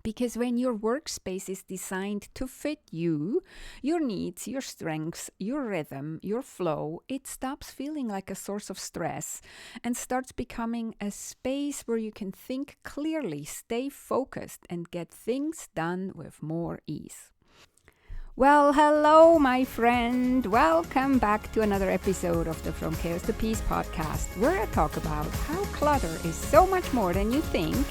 Because when your workspace is designed to fit you, your needs, your strengths, your rhythm, your flow, it stops feeling like a source of stress and starts becoming a space where you can think clearly, stay focused, and get things done with more ease. Well, hello, my friend. Welcome back to another episode of the From Chaos to Peace podcast, where I talk about how clutter is so much more than you think,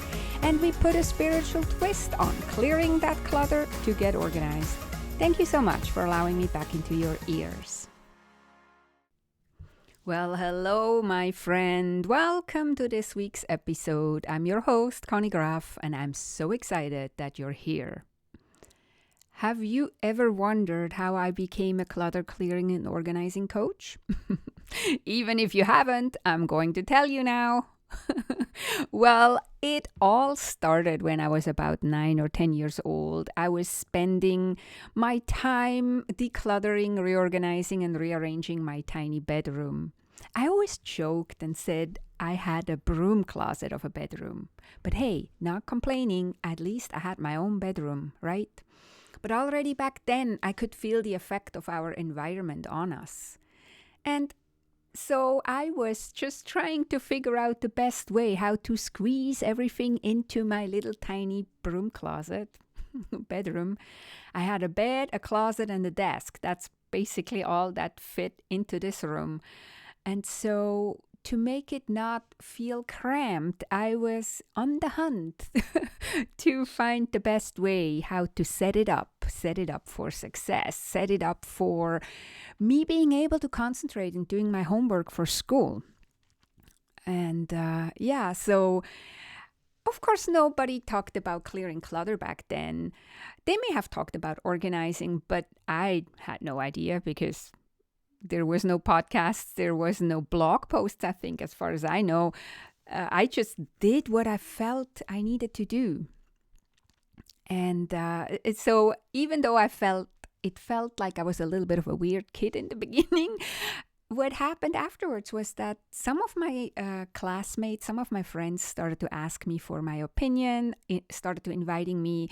and we put a spiritual twist on clearing that clutter to get organized. Thank you so much for allowing me back into your ears. Well, hello, my friend. Welcome to this week's episode. I'm your host, Conny Graf, and I'm so excited that you're here. Have you ever wondered how I became a clutter clearing and organizing coach? Even if you haven't, I'm going to tell you now. Well, it all started when I was about 9 or 10 years old. I was spending my time decluttering, reorganizing, and rearranging my tiny bedroom. I always joked and said I had a broom closet of a bedroom. But hey, not complaining, at least I had my own bedroom, right? But already back then, I could feel the effect of our environment on us. And so I was just trying to figure out the best way how to squeeze everything into my little tiny broom closet, bedroom. I had a bed, a closet, and a desk. That's basically all that fit into this room. And so to make it not feel cramped, I was on the hunt to find the best way how to set it up for success, set it up for me being able to concentrate and doing my homework for school. And so of course, nobody talked about clearing clutter back then. They may have talked about organizing, but I had no idea because there was no podcasts, there was no blog posts, I think, as far as I know. I just did what I felt I needed to do. And so even though it felt like I was a little bit of a weird kid in the beginning, what happened afterwards was that some of my classmates, some of my friends started to ask me for my opinion, started to inviting me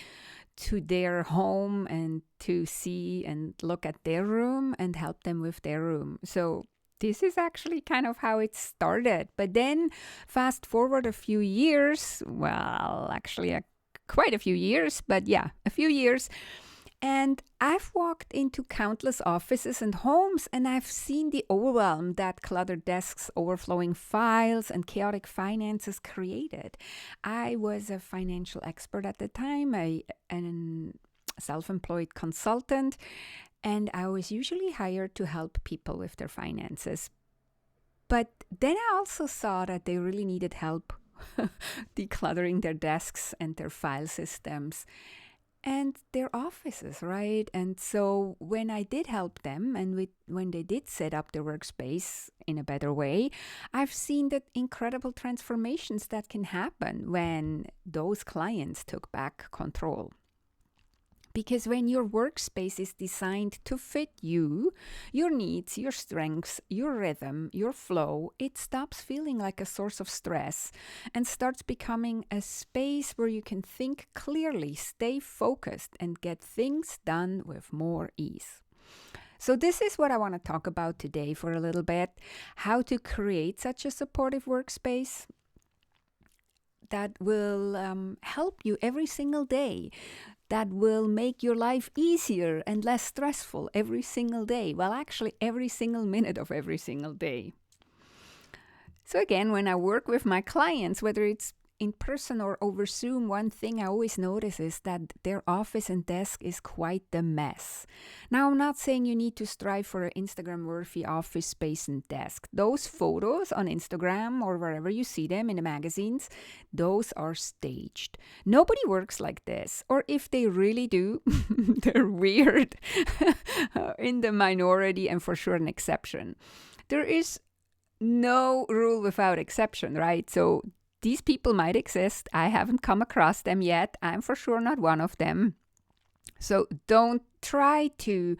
to their home and to see and look at their room and help them with their room. So this is actually kind of how it started. But then fast forward a few years, well, actually quite a few years, but yeah, a few years. And I've walked into countless offices and homes, and I've seen the overwhelm that cluttered desks, overflowing files, and chaotic finances created. I was a financial expert at the time, a self-employed consultant, and I was usually hired to help people with their finances. But then I also saw that they really needed help decluttering their desks and their file systems and their offices, right? And so when I did help them and when they did set up their workspace in a better way, I've seen the incredible transformations that can happen when those clients took back control. Because when your workspace is designed to fit you, your needs, your strengths, your rhythm, your flow, it stops feeling like a source of stress and starts becoming a space where you can think clearly, stay focused, and get things done with more ease. So this is what I want to talk about today for a little bit, how to create such a supportive workspace that will help you every single day, that will make your life easier and less stressful every single day. Well, actually, every single minute of every single day. So again, when I work with my clients, whether it's in person or over Zoom, one thing I always notice is that their office and desk is quite the mess. Now, I'm not saying you need to strive for an Instagram-worthy office space and desk. Those photos on Instagram or wherever you see them in the magazines, those are staged. Nobody works like this. Or if they really do, they're weird, in the minority and for sure an exception. There is no rule without exception, right? So these people might exist. I haven't come across them yet. I'm for sure not one of them. So don't try to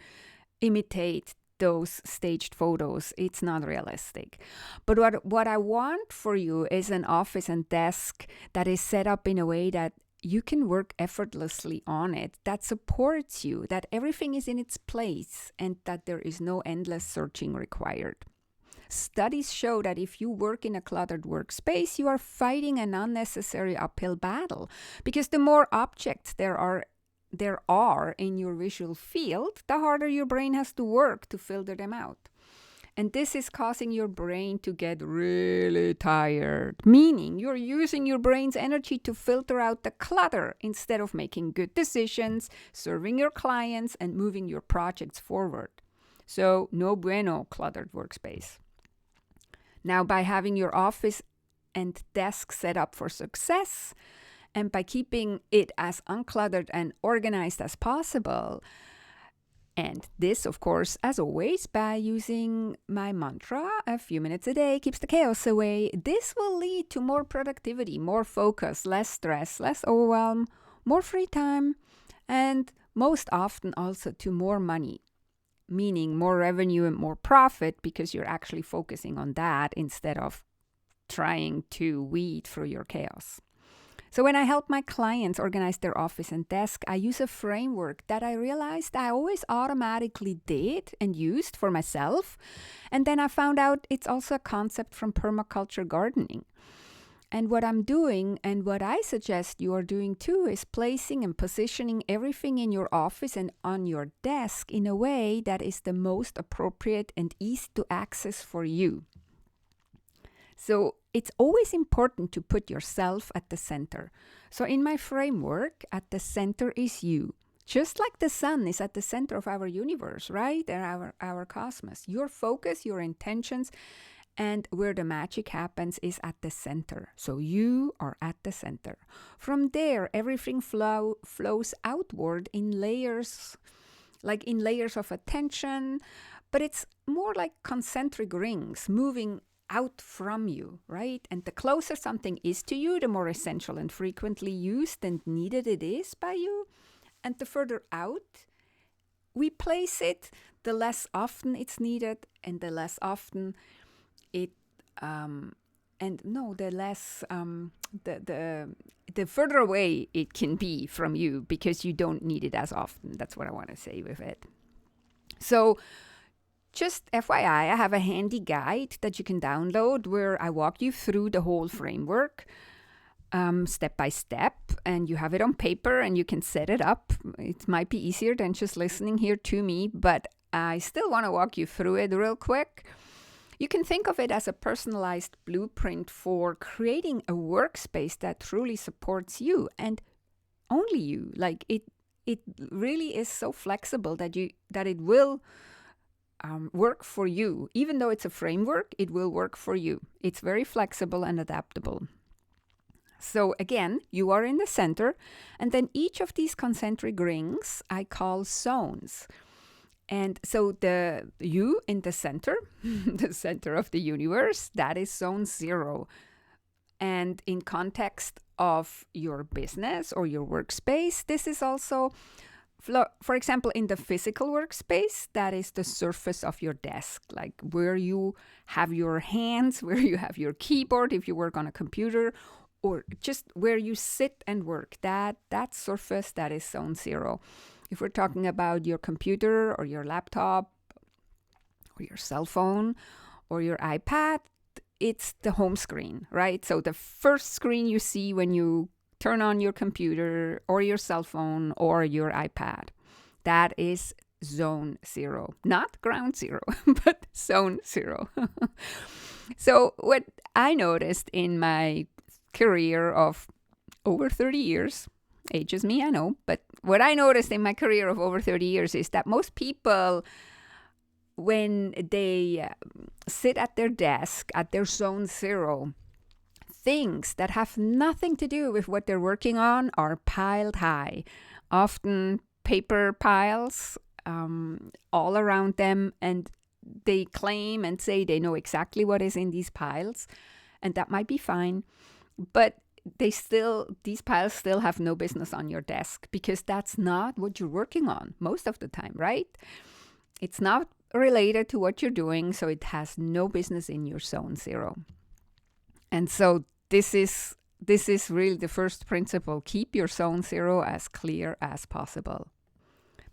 imitate those staged photos. It's not realistic. But what I want for you is an office and desk that is set up in a way that you can work effortlessly on it, that supports you, that everything is in its place, and that there is no endless searching required. Studies show that if you work in a cluttered workspace, you are fighting an unnecessary uphill battle, because the more objects there are in your visual field, the harder your brain has to work to filter them out. And this is causing your brain to get really tired, meaning you're using your brain's energy to filter out the clutter instead of making good decisions, serving your clients, and moving your projects forward. So, no bueno, cluttered workspace. Now, by having your office and desk set up for success, and by keeping it as uncluttered and organized as possible, and this, of course, as always, by using my mantra, a few minutes a day keeps the chaos away, this will lead to more productivity, more focus, less stress, less overwhelm, more free time, and most often also to more money, meaning more revenue and more profit, because you're actually focusing on that instead of trying to weed through your chaos. So when I help my clients organize their office and desk, I use a framework that I realized I always automatically did and used for myself. And then I found out it's also a concept from permaculture gardening. And what I'm doing, and what I suggest you are doing too, is placing and positioning everything in your office and on your desk in a way that is the most appropriate and easy to access for you. So it's always important to put yourself at the center. So in my framework, at the center is you. Just like the sun is at the center of our universe, right? And our cosmos. Your focus, your intentions, and where the magic happens is at the center. So you are at the center. From there, everything flows outward in layers, like in layers of attention, but it's more like concentric rings moving out from you, right? And the closer something is to you, the more essential and frequently used and needed it is by you. And the further out we place it, the less often it's needed, and the less often it the further away it can be from you, because you don't need it as often. That's what I want to say with it. So just FYI, I have a handy guide that you can download where I walk you through the whole framework step by step, and you have it on paper and you can set it up. It might be easier than just listening here to me, but I still want to walk you through it real quick. You can think of it as a personalized blueprint for creating a workspace that truly supports you and only you. Like it really is so flexible that it will work for you. Even though it's a framework, it will work for you. It's very flexible and adaptable. So again, you are in the center, and then each of these concentric rings I call zones. And so the you in the center, the center of the universe, that is zone 0. And in context of your business or your workspace, this is also, for example, in the physical workspace, that is the surface of your desk, like where you have your hands, where you have your keyboard if you work on a computer, or just where you sit and work. That surface, that is zone 0. If we're talking about your computer or your laptop or your cell phone or your iPad, it's the home screen, right? So the first screen you see when you turn on your computer or your cell phone or your iPad, that is zone 0. Not ground zero, but zone 0. So what I noticed in my career of over 30 years, ages me, I know, but what I noticed in my career of over 30 years is that most people, when they sit at their desk, at their zone 0, things that have nothing to do with what they're working on are piled high. Often paper piles all around them, and they claim and say they know exactly what is in these piles, and that might be fine, but these piles still have no business on your desk, because that's not what you're working on most of the time, right? It's not related to what you're doing, so it has no business in your zone 0. And so this is this is really the first principle. Keep your zone zero as clear as possible.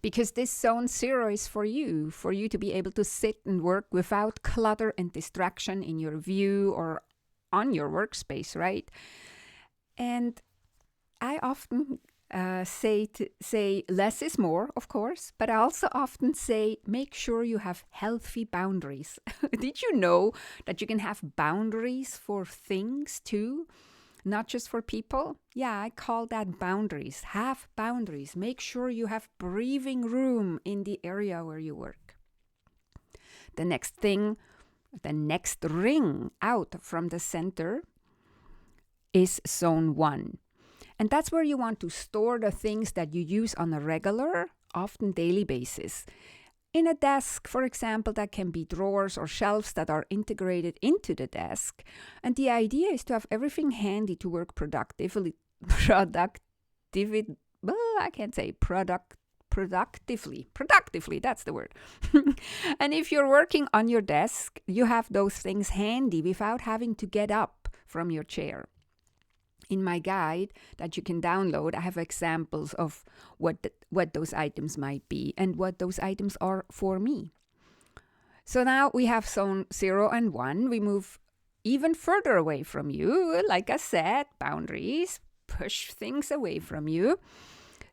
Because this zone zero is for you to be able to sit and work without clutter and distraction in your view or on your workspace, right? And I often say less is more, of course, but I also often say make sure you have healthy boundaries. Did you know that you can have boundaries for things too? Not just for people? Yeah, I call that boundaries. Have boundaries. Make sure you have breathing room in the area where you work. The next ring out from the center is zone 1. And that's where you want to store the things that you use on a regular, often daily basis. In a desk, for example, that can be drawers or shelves that are integrated into the desk. And the idea is to have everything handy to work productively, that's the word. And if you're working on your desk, you have those things handy without having to get up from your chair. In my guide that you can download, I have examples of what those items might be and what those items are for me. So now we have zone 0 and 1. We move even further away from you. Like I said, boundaries, push things away from you.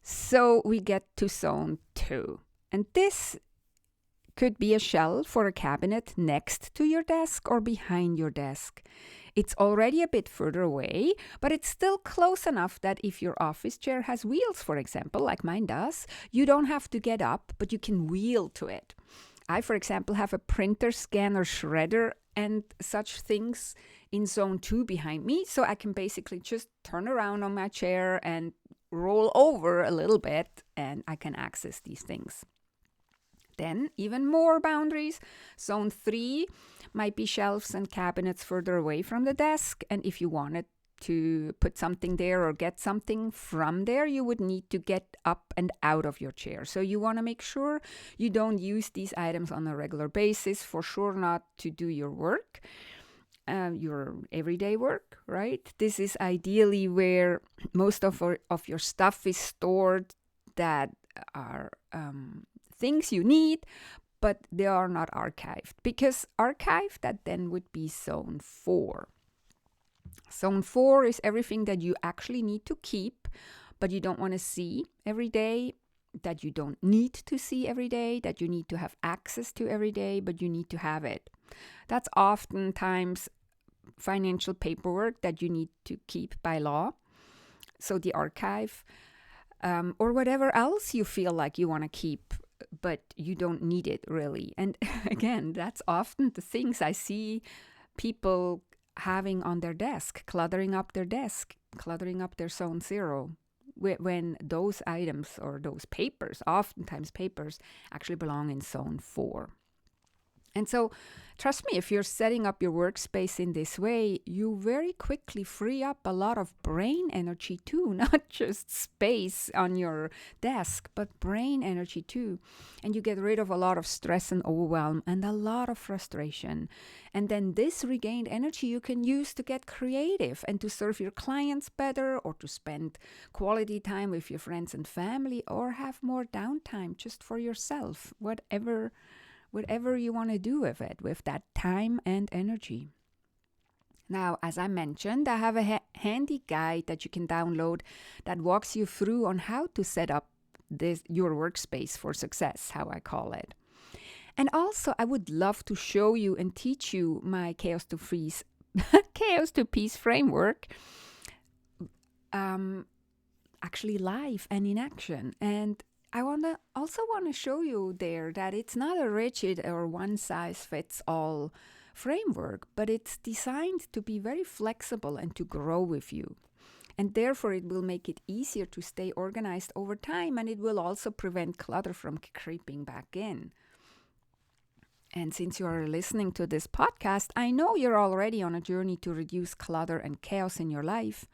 So we get to zone 2. And this could be a shelf or a cabinet next to your desk or behind your desk. It's already a bit further away, but it's still close enough that if your office chair has wheels, for example, like mine does, you don't have to get up, but you can wheel to it. I, for example, have a printer, scanner, shredder, and such things in zone 2 behind me, so I can basically just turn around on my chair and roll over a little bit, and I can access these things. Then, even more boundaries. Zone 3 might be shelves and cabinets further away from the desk. And if you wanted to put something there or get something from there, you would need to get up and out of your chair. So you want to make sure you don't use these items on a regular basis. For sure not to do your work, your everyday work, right? This is ideally where most of your stuff is stored that are things you need, but they are not archived. Because archived, that then would be zone 4. Zone 4 is everything that you actually need to keep, but you don't want to see every day, that you don't need to see every day, that you need to have access to every day, but you need to have it. That's oftentimes financial paperwork that you need to keep by law. So the archive, or whatever else you feel like you want to keep, but you don't need it really. And again, that's often the things I see people having on their desk, cluttering up their desk, cluttering up their zone 0, when those items or those papers, oftentimes papers, actually belong in zone 4. And so, trust me, if you're setting up your workspace in this way, you very quickly free up a lot of brain energy too, not just space on your desk, but brain energy too. And you get rid of a lot of stress and overwhelm and a lot of frustration. And then this regained energy you can use to get creative and to serve your clients better, or to spend quality time with your friends and family, or have more downtime just for yourself, whatever you want to do with it, with that time and energy. Now, as I mentioned, I have a handy guide that you can download that walks you through on how to set up your workspace for success, how I call it. And also, I would love to show you and teach you my Chaos to Peace framework, actually live and in action. And I also want to show you there that it's not a rigid or one-size-fits-all framework, but it's designed to be very flexible and to grow with you. And therefore, it will make it easier to stay organized over time, and it will also prevent clutter from creeping back in. And since you are listening to this podcast, I know you're already on a journey to reduce clutter and chaos in your life.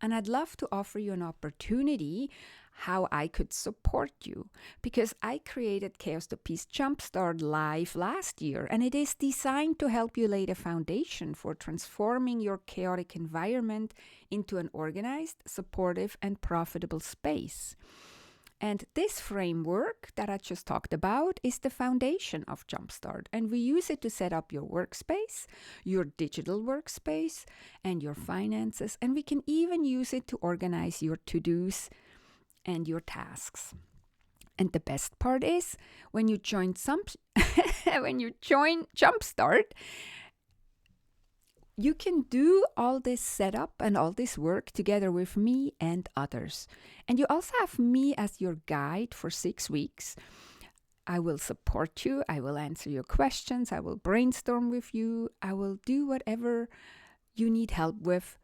And I'd love to offer you an opportunity how I could support you, because I created Chaos to Peace Jumpstart Live last year, and it is designed to help you lay the foundation for transforming your chaotic environment into an organized, supportive, and profitable space. And this framework that I just talked about is the foundation of Jumpstart. And we use it to set up your workspace, your digital workspace, and your finances. And we can even use it to organize your to-dos and your tasks. And the best part is when you join Jumpstart, you can do all this setup and all this work together with me and others. And you also have me as your guide for 6 weeks. I will support you. I will answer your questions. I will brainstorm with you. I will do whatever you need help with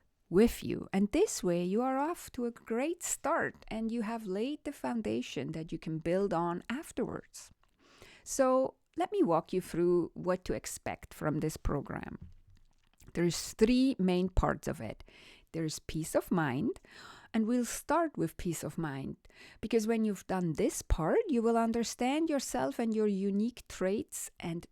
you. And this way you are off to a great start and you have laid the foundation that you can build on afterwards. So let me walk you through what to expect from this program. There's 3 main parts of it. There's peace of mind, and we'll start with peace of mind, because when you've done this part, you will understand yourself and your unique traits and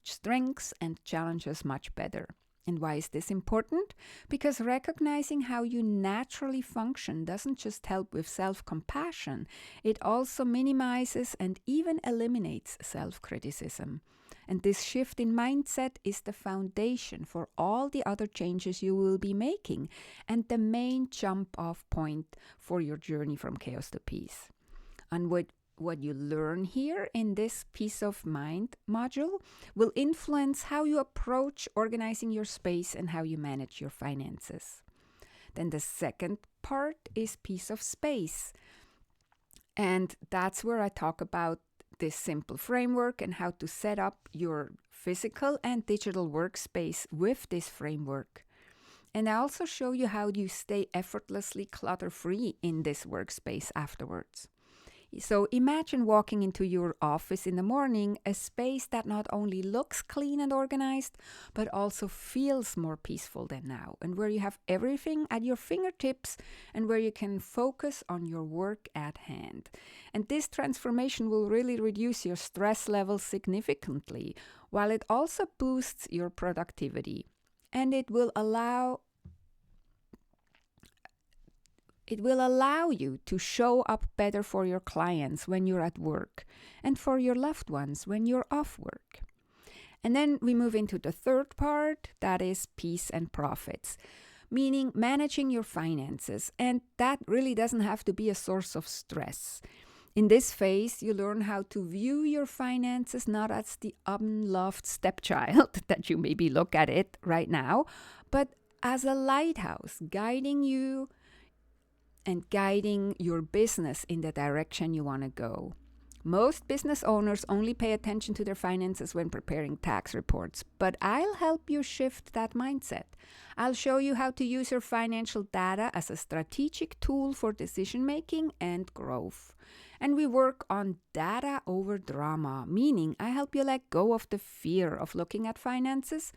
strengths and challenges much better. And why is this important? Because recognizing how you naturally function doesn't just help with self-compassion, it also minimizes and even eliminates self-criticism. And this shift in mindset is the foundation for all the other changes you will be making and the main jump-off point for your journey from chaos to peace. And what you learn here in this Peace of Mind module will influence how you approach organizing your space and how you manage your finances. Then the second part is Peace of Space. And that's where I talk about this simple framework and how to set up your physical and digital workspace with this framework. And I also show you how you stay effortlessly clutter-free in this workspace afterwards. So imagine walking into your office in the morning, a space that not only looks clean and organized, but also feels more peaceful than now, and where you have everything at your fingertips and where you can focus on your work at hand. And this transformation will really reduce your stress levels significantly, while it also boosts your productivity. And it will allow you to show up better for your clients when you're at work and for your loved ones when you're off work. And then we move into the third part, that is peace and profits, meaning managing your finances. And that really doesn't have to be a source of stress. In this phase, you learn how to view your finances not as the unloved stepchild that you maybe look at it right now, but as a lighthouse guiding you and guiding your business in the direction you want to go. Most business owners only pay attention to their finances when preparing tax reports, but I'll help you shift that mindset. I'll show you how to use your financial data as a strategic tool for decision-making and growth. And we work on data over drama, meaning I help you let go of the fear of looking at finances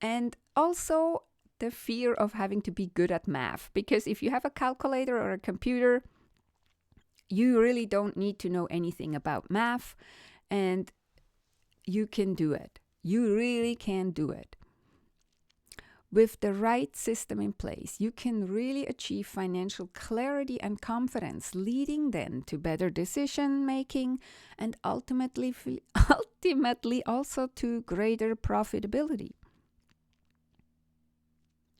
and also the fear of having to be good at math. Because if you have a calculator or a computer, you really don't need to know anything about math, and you can do it. You really can do it. With the right system in place, you can really achieve financial clarity and confidence, leading then to better decision making and ultimately also to greater profitability.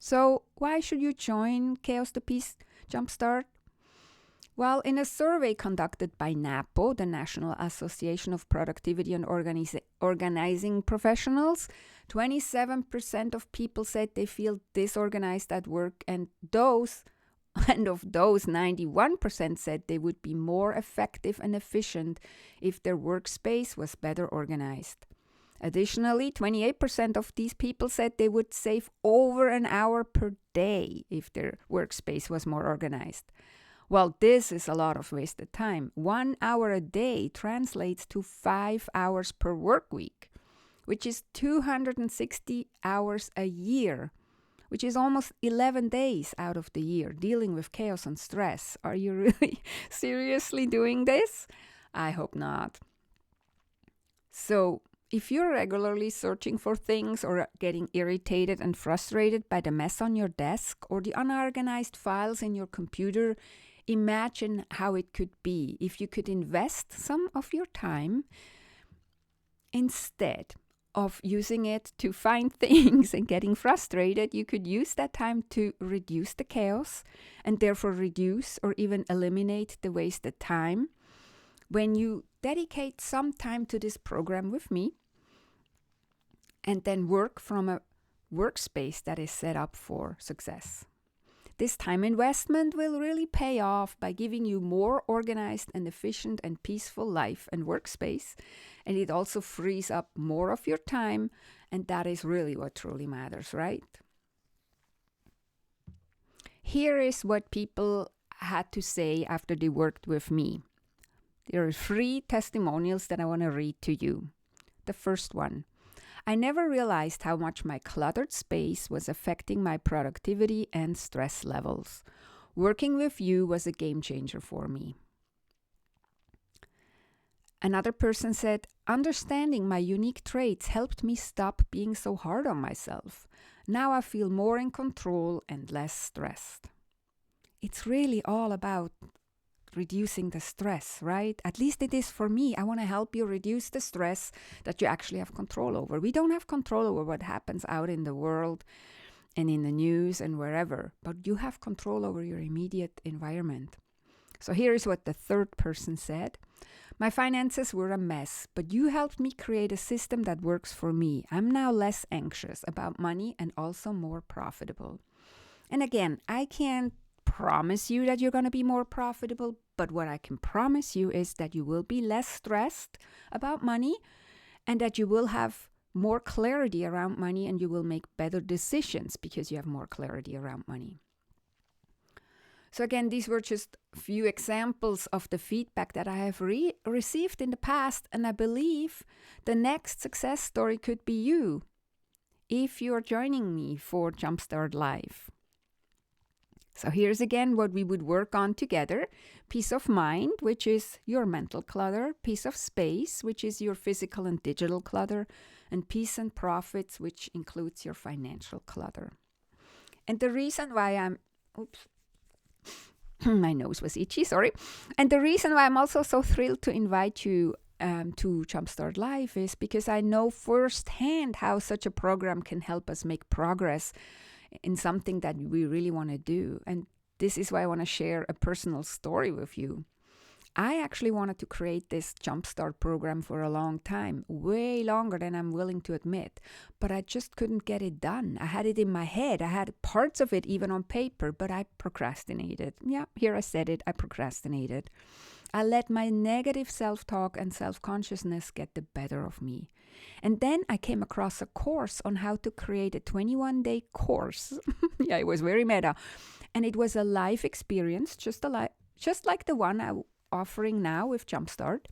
So why should you join Chaos to Peace Jumpstart? Well, in a survey conducted by NAPO, the National Association of Productivity and Organizing Professionals, 27% of people said they feel disorganized at work, and of those, 91% said they would be more effective and efficient if their workspace was better organized. Additionally, 28% of these people said they would save over an hour per day if their workspace was more organized. Well, this is a lot of wasted time. 1 hour a day translates to 5 hours per work week, which is 260 hours a year. which is almost 11 days out of the year, dealing with chaos and stress. Are you really seriously doing this? I hope not. So, if you're regularly searching for things or getting irritated and frustrated by the mess on your desk or the unorganized files in your computer, imagine how it could be if you could invest some of your time instead of using it to find things and getting frustrated. You could use that time to reduce the chaos and therefore reduce or even eliminate the wasted time. When you dedicate some time to this program with me and then work from a workspace that is set up for success. This time investment will really pay off by giving you more organized and efficient and peaceful life and workspace. And it also frees up more of your time. And that is really what truly matters, right? Here is what people had to say after they worked with me. There are 3 testimonials that I want to read to you. The first one. I never realized how much my cluttered space was affecting my productivity and stress levels. Working with you was a game changer for me. Another person said, understanding my unique traits helped me stop being so hard on myself. Now I feel more in control and less stressed. It's really all about reducing the stress, right? At least it is for me. I want to help you reduce the stress that you actually have control over. We don't have control over what happens out in the world and in the news and wherever, but you have control over your immediate environment. So here is what the third person said. My finances were a mess, but you helped me create a system that works for me. I'm now less anxious about money and also more profitable. And again, I can't promise you that you're going to be more profitable, but what I can promise you is that you will be less stressed about money and that you will have more clarity around money and you will make better decisions because you have more clarity around money. So again, these were just a few examples of the feedback that I have received in the past, and I believe the next success story could be you if you're joining me for Jumpstart Live. So here's again what we would work on together. Peace of mind, which is your mental clutter. Peace of space, which is your physical and digital clutter. And peace and profits, which includes your financial clutter. And the reason why my nose was itchy, sorry. And the reason why I'm also so thrilled to invite you to Jumpstart Live is because I know firsthand how such a program can help us make progress in something that we really want to do. And this is why I want to share a personal story with you. I actually wanted to create this Jumpstart program for a long time, way longer than I'm willing to admit, but I just couldn't get it done. I had it in my head. I had parts of it even on paper, but I procrastinated. Yeah, here I said it, I procrastinated. I let my negative self-talk and self-consciousness get the better of me. And then I came across a course on how to create a 21-day course. Yeah, it was very meta. And it was a live experience, just like the one I'm offering now with Jumpstart.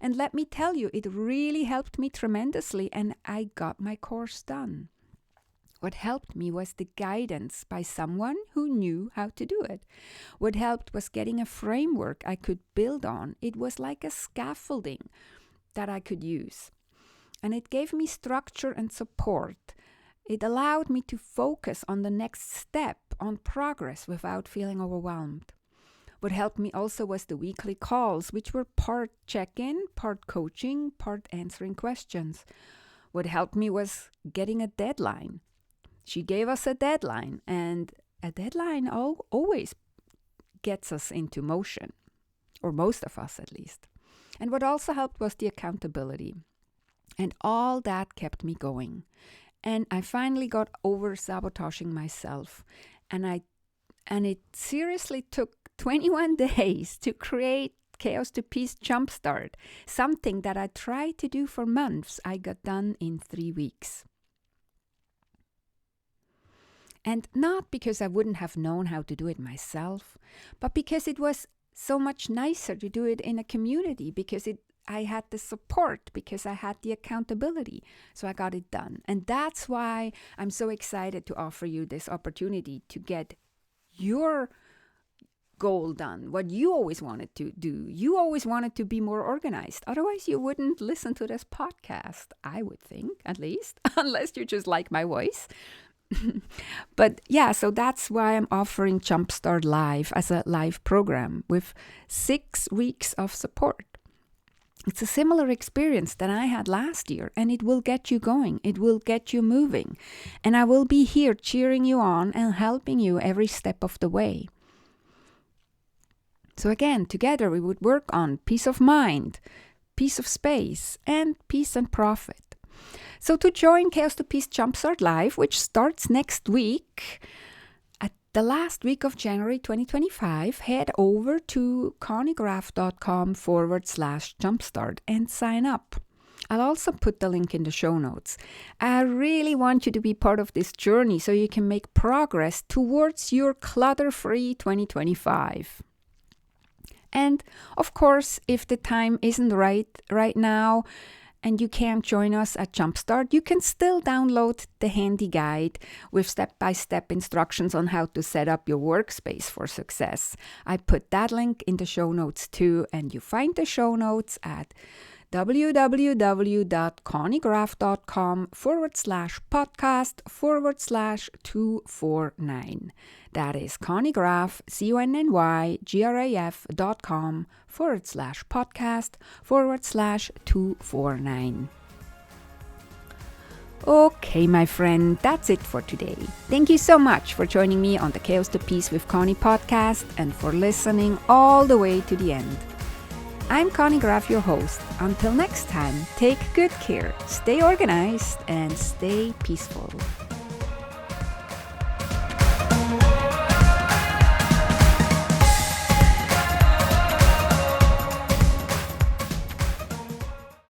And let me tell you, it really helped me tremendously, and I got my course done. What helped me was the guidance by someone who knew how to do it. What helped was getting a framework I could build on. It was like a scaffolding that I could use. And it gave me structure and support. It allowed me to focus on the next step, on progress, without feeling overwhelmed. What helped me also was the weekly calls, which were part check-in, part coaching, part answering questions. What helped me was getting a deadline. She gave us a deadline, and a deadline always gets us into motion, or most of us at least. And what also helped was the accountability. And all that kept me going. And I finally got over sabotaging myself. And it seriously took 21 days to create Chaos to Peace Jumpstart. Something that I tried to do for months, I got done in 3 weeks. And not because I wouldn't have known how to do it myself, but because it was so much nicer to do it in a community, because it I had the support, because I had the accountability. So I got it done. And that's why I'm so excited to offer you this opportunity to get your goal done, what you always wanted to do. You always wanted to be more organized. Otherwise, you wouldn't listen to this podcast, I would think, at least, unless you just like my voice. But yeah, so that's why I'm offering Jumpstart Live as a live program with 6 weeks of support. It's a similar experience that I had last year, and it will get you going. It will get you moving. And I will be here cheering you on and helping you every step of the way. So again, together we would work on peace of mind, peace of space, and peace and profit. So to join Chaos to Peace Jumpstart Live, which starts next week, at the last week of January 2025, head over to connygraf.com/jumpstart and sign up. I'll also put the link in the show notes. I really want you to be part of this journey so you can make progress towards your clutter-free 2025. And of course, if the time isn't right now, and you can't join us at Jumpstart, you can still download the handy guide with step-by-step instructions on how to set up your workspace for success. I put that link in the show notes too, and you find the show notes at www.connygraf.com/podcast/249. That is Conny Graf, ConnyGraf.com/podcast/249. Okay, my friend, that's it for today. Thank you so much for joining me on the Chaos to Peace with Conny podcast and for listening all the way to the end. I'm Conny Graf, your host. Until next time, take good care, stay organized, and stay peaceful.